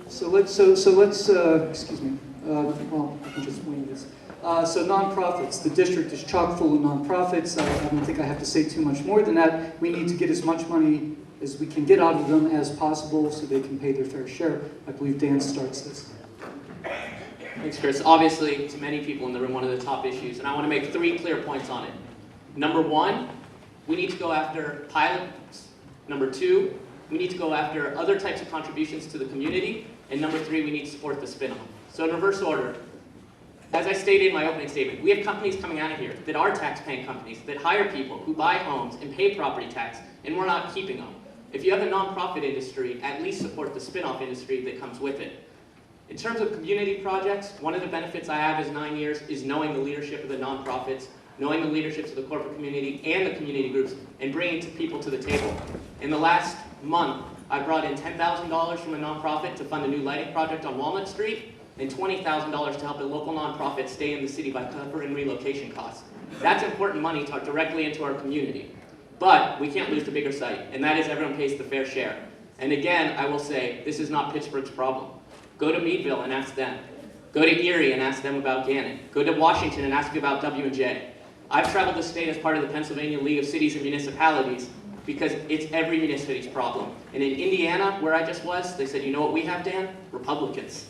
So let's excuse me. Well, I can just wing this. So nonprofits. The district is chock full of nonprofits. I don't think I have to say too much more than that. We need to get as much money as we can get out of them as possible so they can pay their fair share. I believe Dan starts this. Thanks, Chris. Obviously, to many people in the room, one of the top issues, and I want to make 3 clear points on it. Number 1, we need to go after pilots. Number 2, we need to go after other types of contributions to the community. And number 3, we need to support the spin-off. So in reverse order, as I stated in my opening statement, we have companies coming out of here that are tax-paying companies that hire people who buy homes and pay property tax, and we're not keeping them. If you have a nonprofit industry, at least support the spin-off industry that comes with it. In terms of community projects, one of the benefits I have as 9 years is knowing the leadership of the nonprofits, knowing the leaderships of the corporate community and the community groups, and bringing people to the table. In the last month, I brought in $10,000 from a nonprofit to fund a new lighting project on Walnut Street, and $20,000 to help a local nonprofit stay in the city by covering relocation costs. That's important money tucked directly into our community. But we can't lose the bigger sight, and that is everyone pays the fair share. And again, I will say, this is not Pittsburgh's problem. Go to Meadville and ask them. Go to Erie and ask them about Gannon. Go to Washington and ask about W&J. I've traveled the state as part of the Pennsylvania League of Cities and Municipalities because it's every municipality's problem. And in Indiana, where I just was, they said, you know what we have, Dan? Republicans.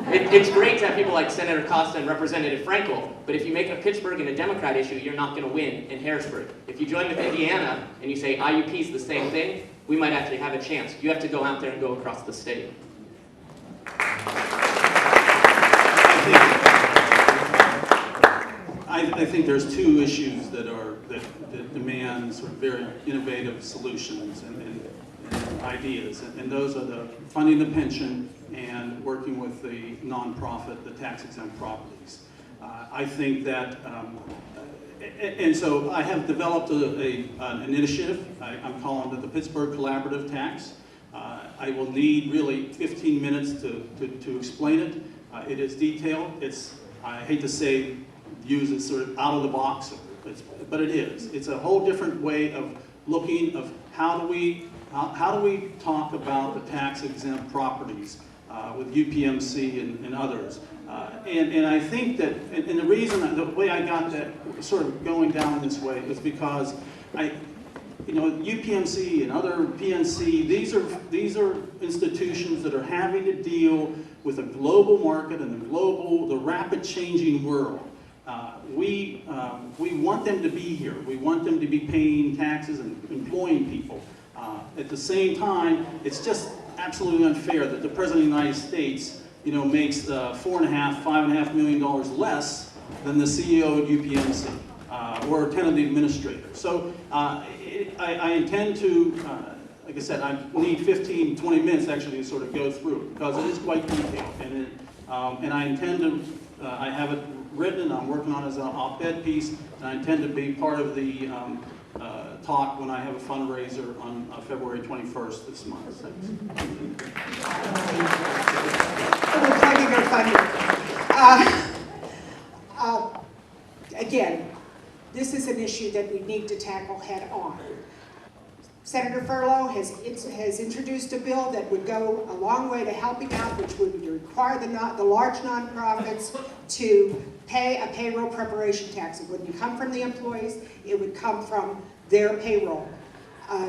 It's great to have people like Senator Costa and Representative Frankel, but if you make a Pittsburgh and a Democrat issue, you're not going to win in Harrisburg. If you join with Indiana and you say IUP is the same thing, we might actually have a chance. You have to go out there and go across the state. I think there's 2 issues that demand sort of very innovative solutions and ideas, and those are the funding the pension and working with the nonprofit, the tax-exempt properties. I think that, and so I have developed an initiative. I'm calling it the Pittsburgh Collaborative Tax. I will need really 15 minutes to explain it. It is detailed. I hate to say, use it sort of out of the box, but it is. It's a whole different way of looking of how do we talk about the tax-exempt properties with UPMC and others. And I think that, and the reason, the way I got that sort of going down this way is because UPMC and other PNC, these are institutions that are having to deal with a global market and the rapid changing world. We want them to be here. We want them to be paying taxes and employing people. At the same time, it's just absolutely unfair that the President of the United States, makes $4.5 million less than the CEO at UPMC or 10 of the administrators. So I intend to, like I said, I need 15, 20 minutes actually to sort of go through it because it is quite detailed, and I intend to. I have it written, and I'm working on it as an op-ed piece, and I intend to be part of the talk when I have a fundraiser on February 21st this month. We're plugging our funding. Again, this is an issue that we need to tackle head on. Senator Furlow has introduced a bill that would go a long way to helping out, which would require the large nonprofits to pay a payroll preparation tax. It wouldn't come from the employees, it would come from their payroll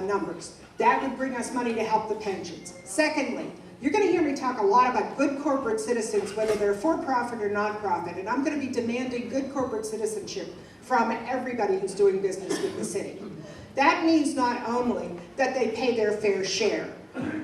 numbers. That would bring us money to help the pensions. Secondly, you're going to hear me talk a lot about good corporate citizens, whether they're for-profit or non-profit, and I'm going to be demanding good corporate citizenship from everybody who's doing business with the city. That means not only that they pay their fair share,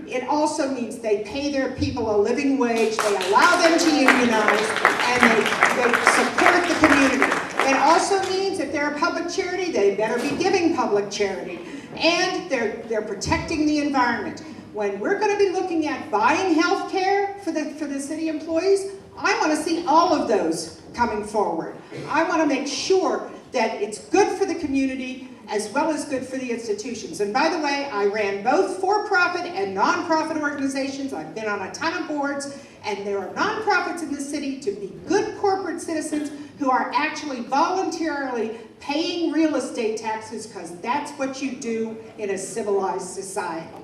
it also means they pay their people a living wage, they allow them to unionize, and they support the community. It also means if they're a public charity, they better be giving public charity. And they're protecting the environment. When we're going to be looking at buying health care for the city employees, I want to see all of those coming forward. I want to make sure that it's good for the community as well as good for the institutions. And by the way, I ran both for-profit and non-profit organizations. I've been on a ton of boards, and there are nonprofits in the city to be good corporate citizens who are actually voluntarily paying real estate taxes because that's what you do in a civilized society.